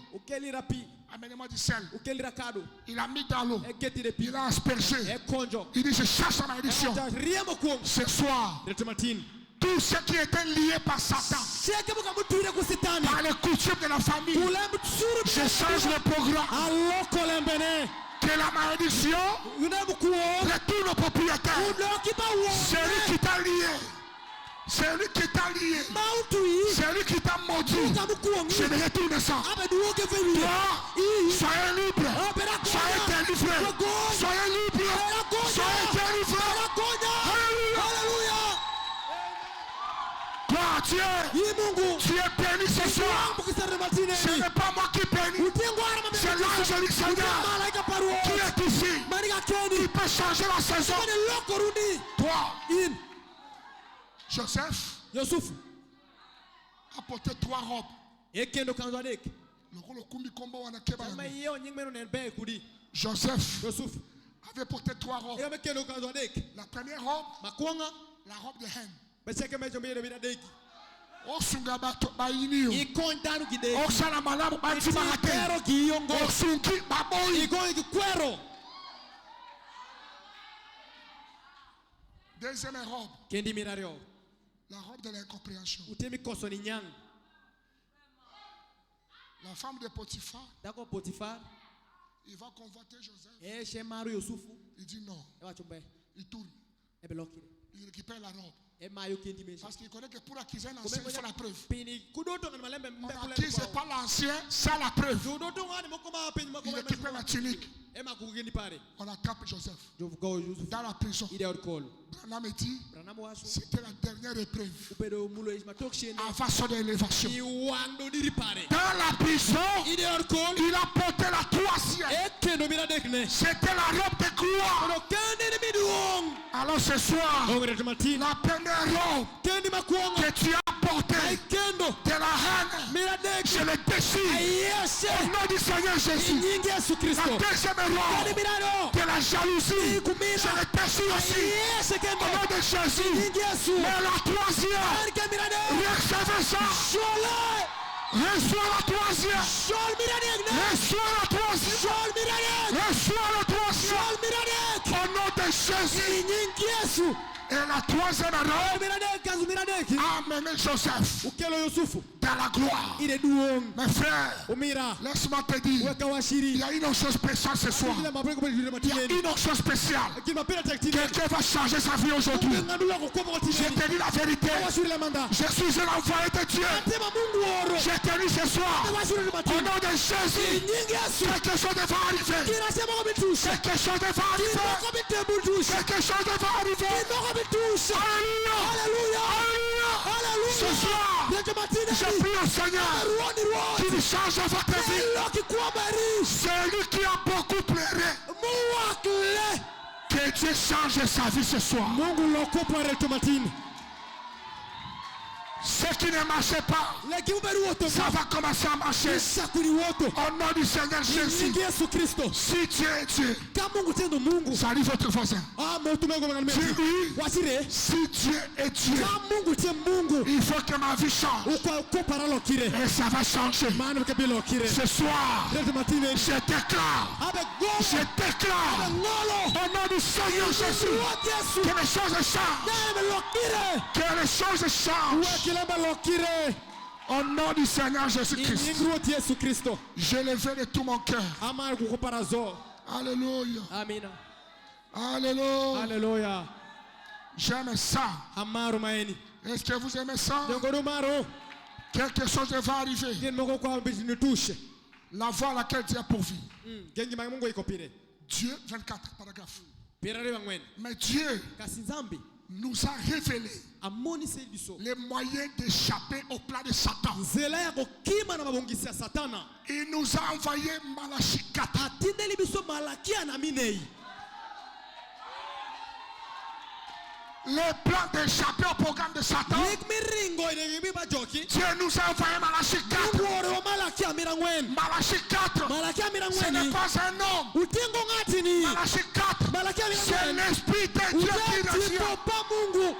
Amenez-moi du sel. Il a mis dans l'eau. Il a aspergé. Il dit, je cherche la malédiction. Ce soir, tout ce qui était lié par Satan, par les coutumes de la famille, je change le programme. Que la malédiction retourne au propriétaire. C'est lui qui t'a lié. C'est lui qui t'a lié. C'est lui qui t'a maudit. Je ne retourne ça. Toi, soyez libre. Soyez délivré. Soyez libre. Soyez délivré. Alléluia. Toi, tu es béni ce soir. Ce n'est pas moi qui bénis. C'est l'ange du Seigneur qui est ici. Il peut changer la saison. Toi, Joseph a porté 3 robes. Joseph avait porté 3 robes. La première robe, la robe de haine. Osunga bato bainio. Osala malamu bati marate. Osungi baboyi. Deuxième robe. La robe de l'incompréhension. La femme de Potiphar. Il va convoiter Joseph. Il dit non. Il tourne. Il récupère la robe. Parce qu'il connaît que pour acquiser un ancien, il faut la preuve. On n'acquise pas l'ancien sans la preuve. Il récupère la tunique. On attrape Joseph dans la prison. Branham dit, c'était la dernière épreuve avant son élévation. Dans la prison, il a porté la 3e. C'était la robe de gloire. Alors ce soir, la première robe que tu as portée de la reine, je le déchire au nom du Seigneur Jésus. La deuxième robe de la jalousie, je le déchire aussi au nom de Jésus. Mais la 3e, recevez ça. Reçois la 3e. Reçois la 3e. Reçois la 3e. Au nom de Jésus. Et la 3e robe a amené Joseph dans la gloire. Mes frères, laisse-moi te dire, il y a une autre chose spéciale ce soir. Il y a une autre chose spéciale. Quelqu'un va changer sa vie aujourd'hui. Je te dis la vérité. Je suis un envoyé de Dieu. Je te dis ce soir, au nom de Jésus, quelque chose va arriver. Quelque chose va arriver. Quelque chose va arriver. Alléluia. Alléluia. Ce soir, je prie au Seigneur qu'il change votre vie. C'est lui qui a beaucoup pleuré. Que Dieu change sa vie ce soir. Ce qui ne marchait pas, ça va commencer à marcher. Au nom du Seigneur Jésus. Si Dieu est Dieu, salut votre voisin. Dis-lui, si Dieu est Dieu, il faut que ma vie change. Et ça va changer. Ce soir, je déclare au nom du Seigneur Jésus que les choses changent. Que les choses changent. Au nom du Seigneur Jésus-Christ, je le veux de tout mon cœur. Alléluia. Alléluia. Alléluia. J'aime ça. Est-ce que vous aimez ça? Quelque chose va arriver. La voie à laquelle Dieu a pourvu. Dieu, 24 paragraphes. Mais Dieu nous a révélé les moyens d'échapper au plan de Satan. Il nous a envoyé Malachie 4. les plans d'échapper au programme de Satan, Dieu nous a envoyé Malachie 4. Malachie 4, ce n'est pas un homme. Malachie 4, c'est l'Esprit de Dieu qui l'attire.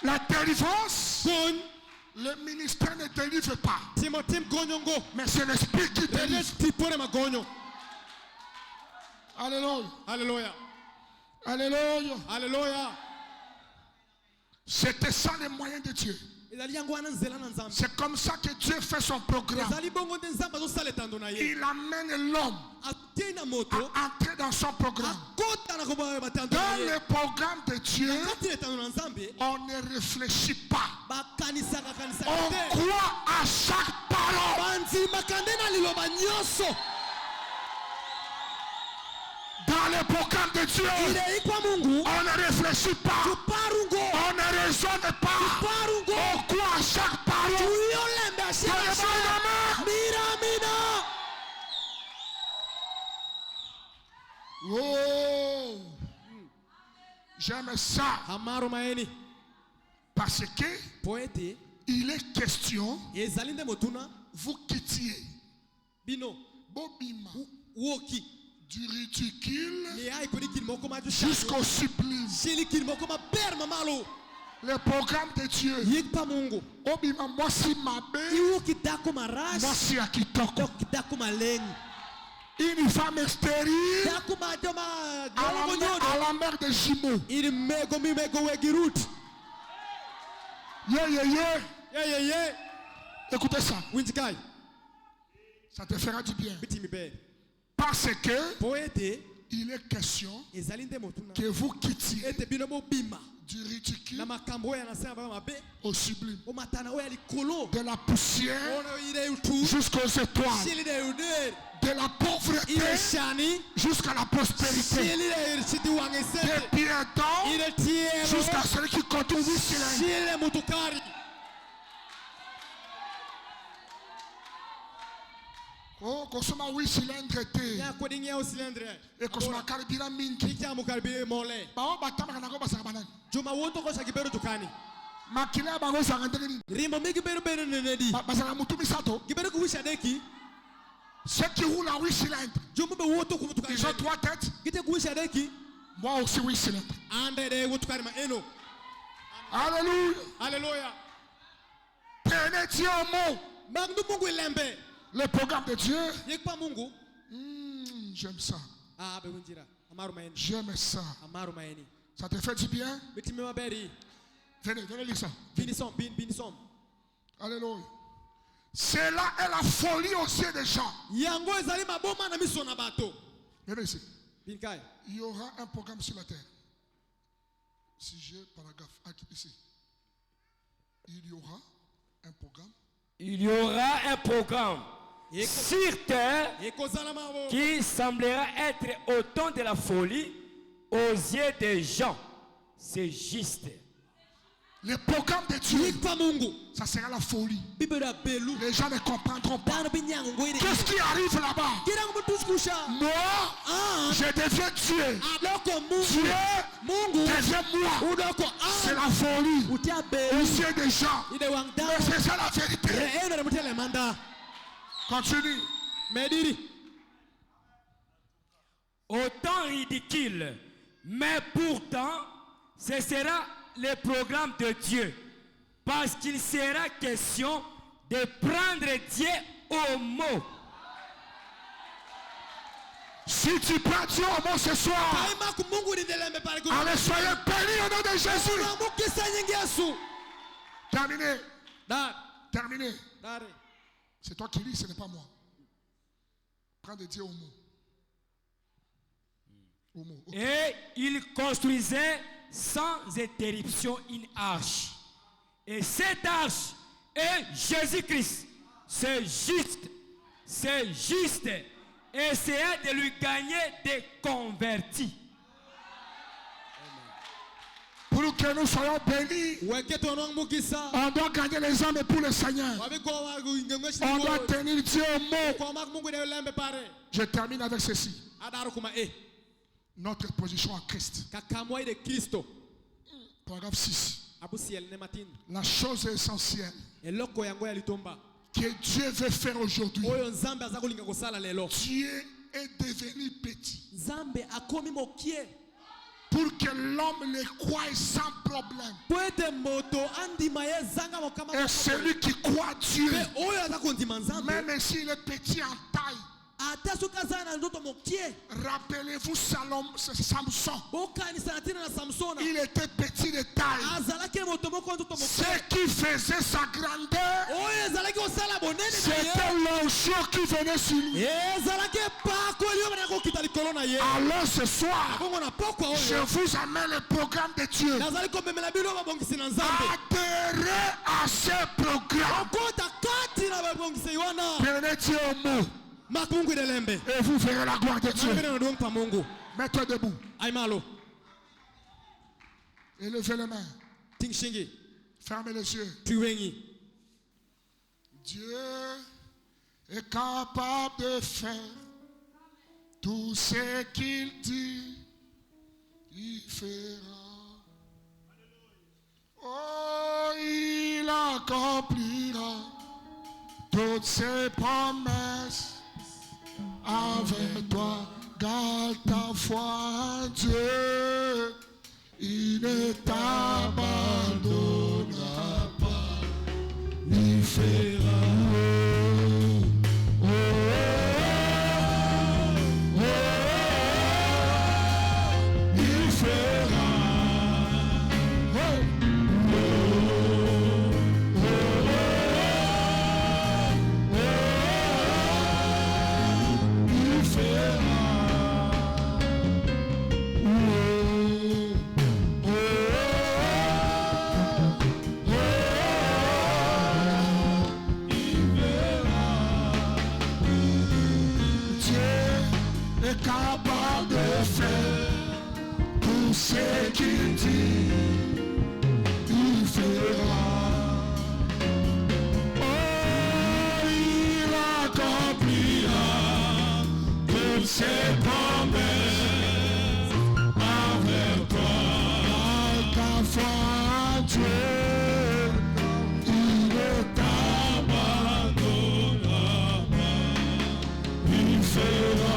La délivrance, le ministère ne délivre pas, mais c'est l'Esprit qui délivre. Alléluia. Alléluia. Alléluia. Alléluia. C'était ça les moyens de Dieu. C'est comme ça que Dieu fait son programme. Il amène l'homme à entrer dans son programme. Dans le programme de Dieu, on ne réfléchit pas. On croit à chaque parole. Dans le programme de Dieu, on ne réfléchit pas, on ne raisonne pas, on croit à chaque parole. Oh, j'aime ça. Parce que il est question, vous quittiez Bobima du ridicule jusqu'au supplice. Le programme de Dieu. Obima mosi mabe, mosi akitoko. Une femme stérile à la mer de jumeaux. Écoutez ça. Ça te fera du bien. Parce que il est question que vous quittiez du ridicule au sublime, de la poussière jusqu'aux étoiles, de la pauvreté jusqu'à la prospérité, des piétons jusqu'à celui qui conduit cylindres. Oh, kosoma 8 cylindres te. Et kosoma karibira mingi. Bao batama kanako basaka banani. Makile bango sakandeni. Basaka mutu misato. Ceux qui roulent à 8 cylindres, ils ont 3 têtes. Moi aussi 8 cylindres. Alléluia. Alléluia. Prenez Dieu au mot. Le programme de Dieu. J'aime ça. J'aime ça. Ça te fait du bien? Venez lire ça. Alléluia. Cela est la folie aux yeux des gens. Venez ici. Il y aura un programme sur la terre. Sujet, paragraphe. Ici. Il y aura un programme. Il y aura un programme sur terre qui semblera être autant de la folie aux yeux des gens. C'est juste. Le programme de Dieu, ça sera la folie. Les gens ne comprendront pas. Qu'est-ce qui arrive là-bas? Moi, je deviens Dieu. Dieu devient moi. C'est la folie aux yeux des gens. Mais c'est ça la vérité. Continue. Autant ridicule, mais pourtant, ce sera le programme de Dieu. Parce qu'il sera question de prendre Dieu au mot. Si tu prends Dieu au mot ce soir, allez, soyez bénis au nom de Jésus. Terminé. Terminé. C'est toi qui lis, ce n'est pas moi. Prends Dieu au mot. Au mot. Okay. Et il construisait sans interruption une arche. Et cette arche est Jésus-Christ. C'est juste. C'est juste. Essayez de lui gagner des convertis. Pour que nous soyons bénis, on doit gagner les hommes pour le Seigneur. On doit tenir Dieu au mot. Je termine avec ceci. Notre position en Christ. Paragraphe 6. La chose essentielle que Dieu veut faire aujourd'hui. Dieu est devenu petit. Pour que l'homme le croie sans problème. Et celui qui croit Dieu, même s'il est petit en taille. Rappelez-vous Samson. Il était petit de taille. Ce qui faisait sa grandeur, c'était l'onction qui venait sur lui. Alors ce soir, je vous amène le programme de Dieu. Adhérez à ce programme. Prenez Dieu au mot. Et vous verrez la gloire de Dieu. Mets-toi debout. Et levez les mains. Fermez les yeux. Dieu est capable de faire tout ce qu'il dit. Il fera. Oh, il accomplira toutes ses promesses. Avec toi, garde ta foi en Dieu. Il ne t'abandonnera pas. Il fera. Ce qu'il dit, il fera. Oh, il accomplira toutes ses promesses avec toi. Ta foi en Dieu, il ne t'abandonnera pas. Il fera.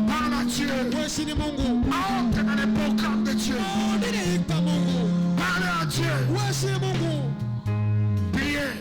Parle à Dieu. Entre dans le programme de Dieu. Parle à Dieu. Priez.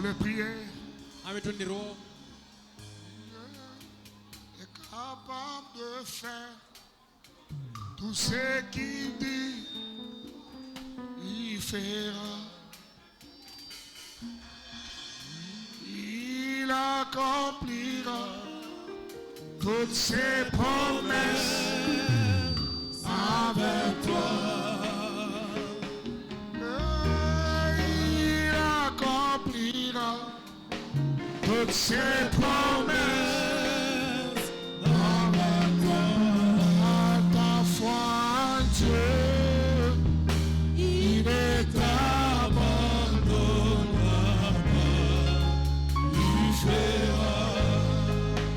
voulez prier? Est capable de faire tout ce qu'il dit, il fera. Il accomplira toutes ses promesses avec toi. Il accomplira toutes ses promesses avec toi. À ta foi en Dieu, il ne t'abandonnera pas. Il fera.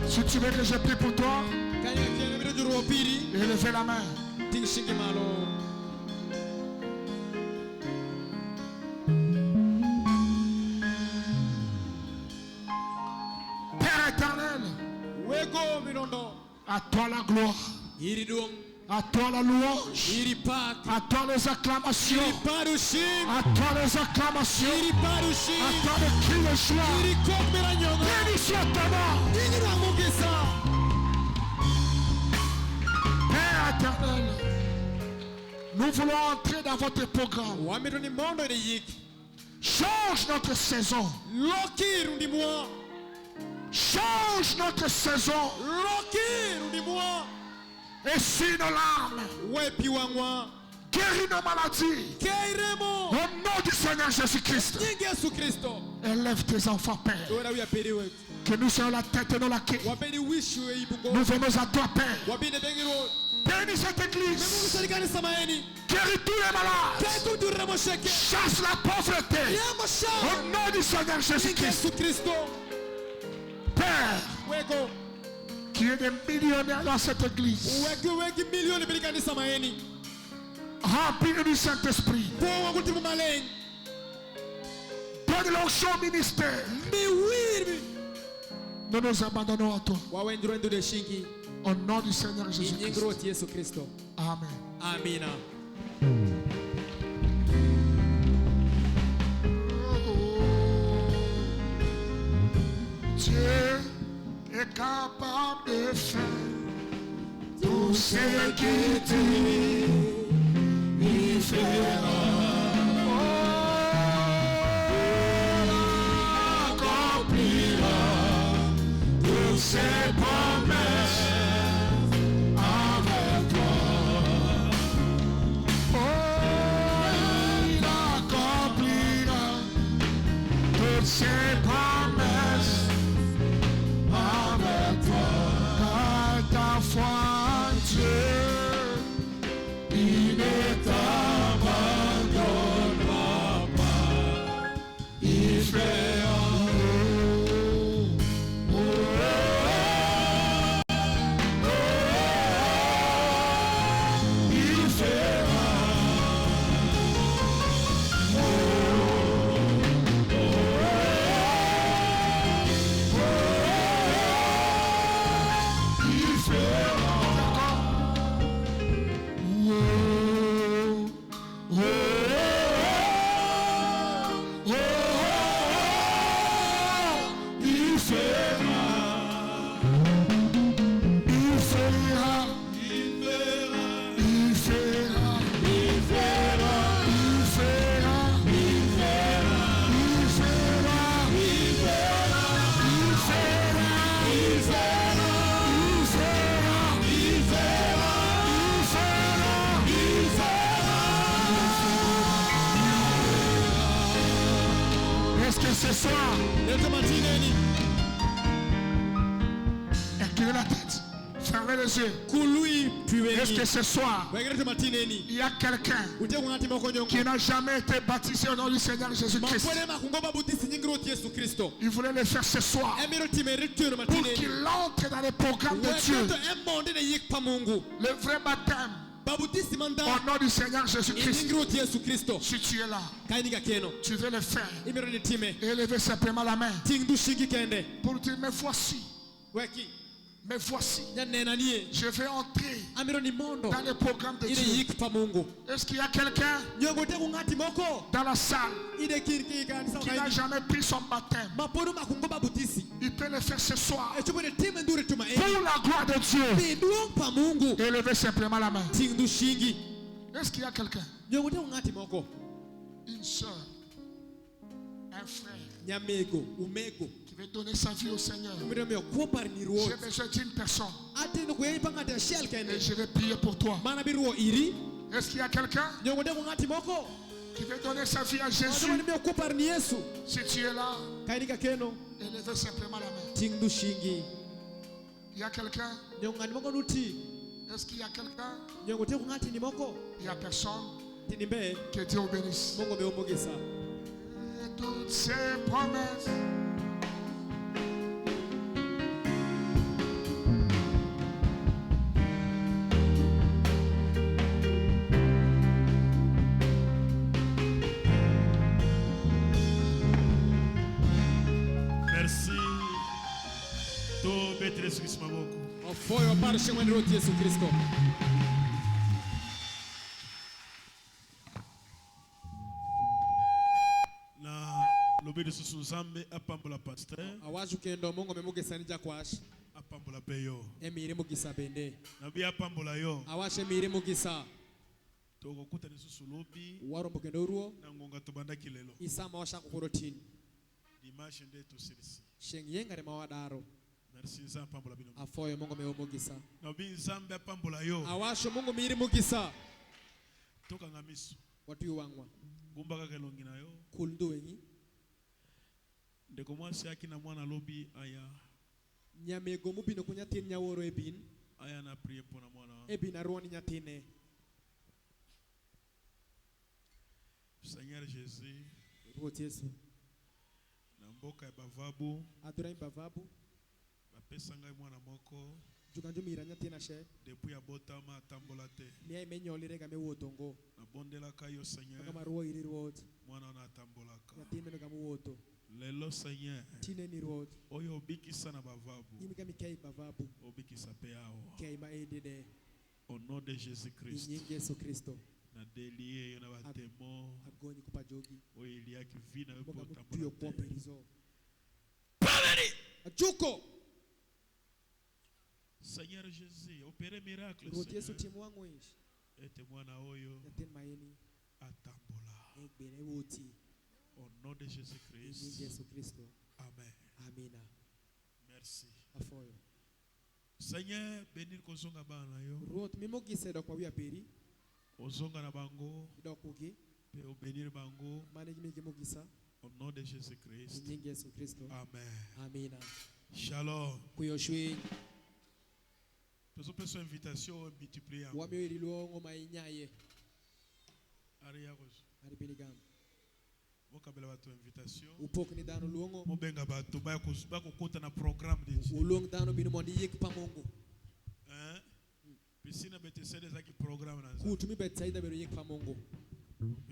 Si tu veux que je prie pour toi, élevez la main. Père éternel, à toi la gloire, à toi la louange, à toi les acclamations, à toi les acclamations, à toi le cri de joie. Béni soit ton nom. Père éternel, nous voulons entrer dans votre programme. Change notre saison. Change notre saison. Essuie nos larmes. Guéris nos maladies. Au nom du Seigneur Jésus-Christ. Élève tes enfants, Père. Que nous soyons la tête et non la queue. Nous venons à toi, Père. Bénis cette église. Guéris tous les malades. Chasse la pauvreté. Au nom du Seigneur Jésus-Christ. Père, qui est des millionnaires dans cette église, remplis du Saint-Esprit. Donne leur au ministère. Nous nous abandonnons à toi. Au nom du Seigneur Jésus-Christ. Amen. Amina. Dieu est capable de faire tout ce qu'il dit, il fera. Il accomplira toutes ses promesses avec toi. Il accomplira toutes ses promesses avec toi. Car ta foi en Dieu, il ne t'abandonnera pas. Il fera. Ce soir, inclinez la tête, fermez les yeux. Est-ce que ce soir, il y a quelqu'un qui n'a jamais été baptisé au nom du Seigneur Jésus-Christ? Il voulait le faire ce soir pour qu'il entre dans le programme de Dieu. Le vrai baptême au nom du Seigneur Jésus-Christ. Si tu es là, tu veux le faire, élevez simplement la main pour dire, mais voici, Mais voici, je vais entrer dans le programme de Dieu. Est-ce qu'il y a quelqu'un dans la salle qui n'a jamais pris son baptême? Il peut le faire ce soir. Pour la gloire de Dieu. Élevez simplement la main. Est-ce qu'il y a quelqu'un? Une soeur, un frère qui veut donner sa vie au Seigneur. J'ai besoin d'une personne et je vais prier pour toi. Est-ce qu'il y a quelqu'un qui veut donner sa vie à Jésus? Si tu es là, élevez simplement la main. Il y a quelqu'un? Est-ce qu'il y a quelqu'un? Il n'y a personne. Que Dieu vous bénisse. Et toutes ces promesses. Merci. To betre Yesu maboko. Foi wa parshe mwendo Yesu Kristo. Lobede susu nzambe apambola pasteur. Awaju kendo Mungu amemugesa nija kwashi. Apambola peyo. Emire mugisa bende. Nabi apambola yo. Awashe emire mugisa. Tokokuta ne susu lobi. Warombo kendo ruo. Na ngonga tobanda kilelo. Isama washa kukorotini. Dimanche nde to silisi. Shengyenga rema wadaro. Merci nzambe apambola bino. Afoyo Mungu amemugisa. Nabi nzambe apambola yo. Awashe Mungu mire mugisa. Toka ngamiso. Watu yuwangwa. Gumba kakelongi na yo. Kulndo wenyi. Ndeko mwasi akina mwana lobi aya. Nyamego mubino kunyatini nyaworo ebin. Aya na priye pona mwana. Ebin arwani nyatine. Seigneur Jésus. Rote Yesu. Na mboka ya bavabu. Adura bavabu. Bapesa ngai mwana moko. Jukanjo miranya tena she. Depuis ya botama atambola te. Ni ay menyolire game wotongo. Na bondela kayo Seigneur. Kama ruo iri ruot. Mwana na atambolaka. Nyatine no gamu woto. Lelo Seigneur. Tine ni ruot. Oyo obikisa na bavabu. Yimi kei bavabu. Obikisa pe yao. Kei ma edede. Au nom de Jésus Christ. Nyingi Yesu Kristo. Na delie yo na batemo. Agoni kupajogi. Oyo iliaki vina yo potambola. Tuyo poperizo. Paveri. Achuko. Seigneur Jésus, opérez miracle. Rote Yesu timu wangu ishi. Ete mwana oyo. Yaten maeni. Atambola. Ekbene woti. Au nom de Jésus Christ. Nyingi Yesu Kristo. Amen. Amina. Merci. Afoyo. Seigneur, bénir kozonga bana yo. Rote mimogise do kwa peri. Ozonga na bango. Do kugi. Pe obénir bango. Manejimige mogisa. Au nom de Jésus Christ. Nyingi Yesu Kristo. Amen. Amina. Shalom. Kuyoshwe. Nous avons une invitation multipliée. Wami ililuongo mainyaye. Ariyagozo. Aripinigam. Mokabela bato invitation. Upok ni dano luongo. Mobenga bato ba ko kota na programme de Dieu. Ulong dano binu mondi yek pa Mungu. Hein? Pisina betesede zaki programme na nza. Kutumi betsaida bero yek pa Mungu.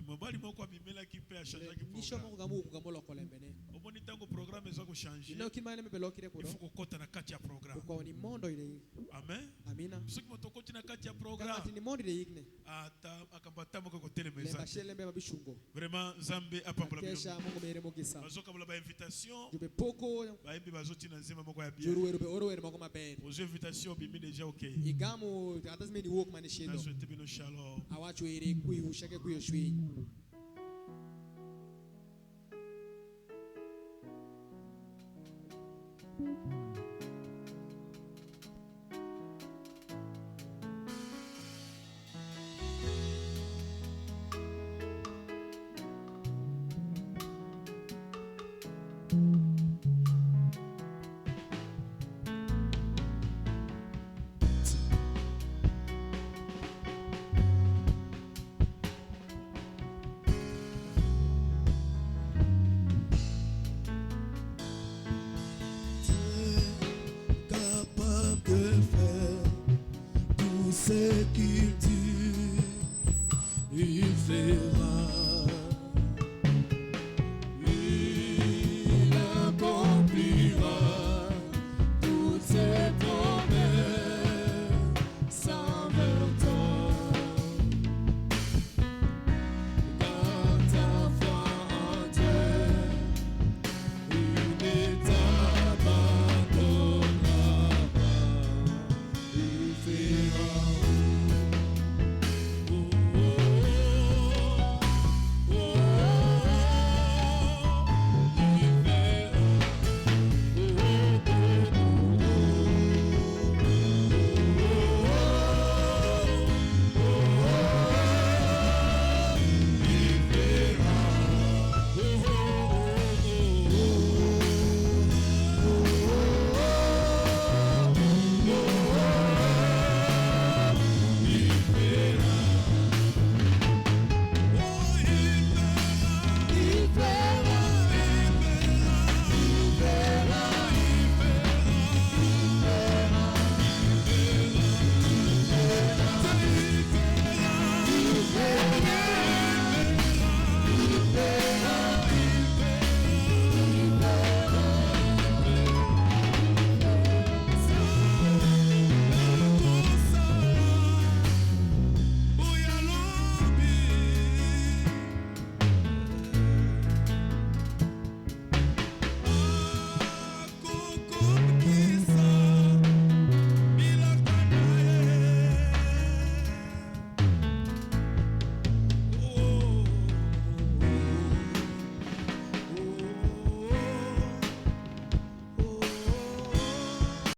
Mobali moko amimela ki pe a changer ki nisho programme. Mungu gamu kugamolo kolembene. Oboni tango programme za ko changer. Ina ukimane mebelo kire Il faut ko kota na kati ya programme. Kwa ni mondo ile. Amen. Amina. Soki motokoti na kati ya Kama programme. ni mondo ile yigne. Ata akambata moko ko telemeza. Le bashele mbeba bishungo. Vraiment Zambe apambola bino. Kesha Mungu mere mogisa. Bazoka bola ba invitation. Jube poko. Ba imbi bazoti na nzima moko ya bien. Juru werube oro were moko mabere. Aux invitations bimi déjà OK. Igamu atazime ni walk manishindo. Na souhaiter bino shalom. Awachu iri kuihushake kuyoshwi.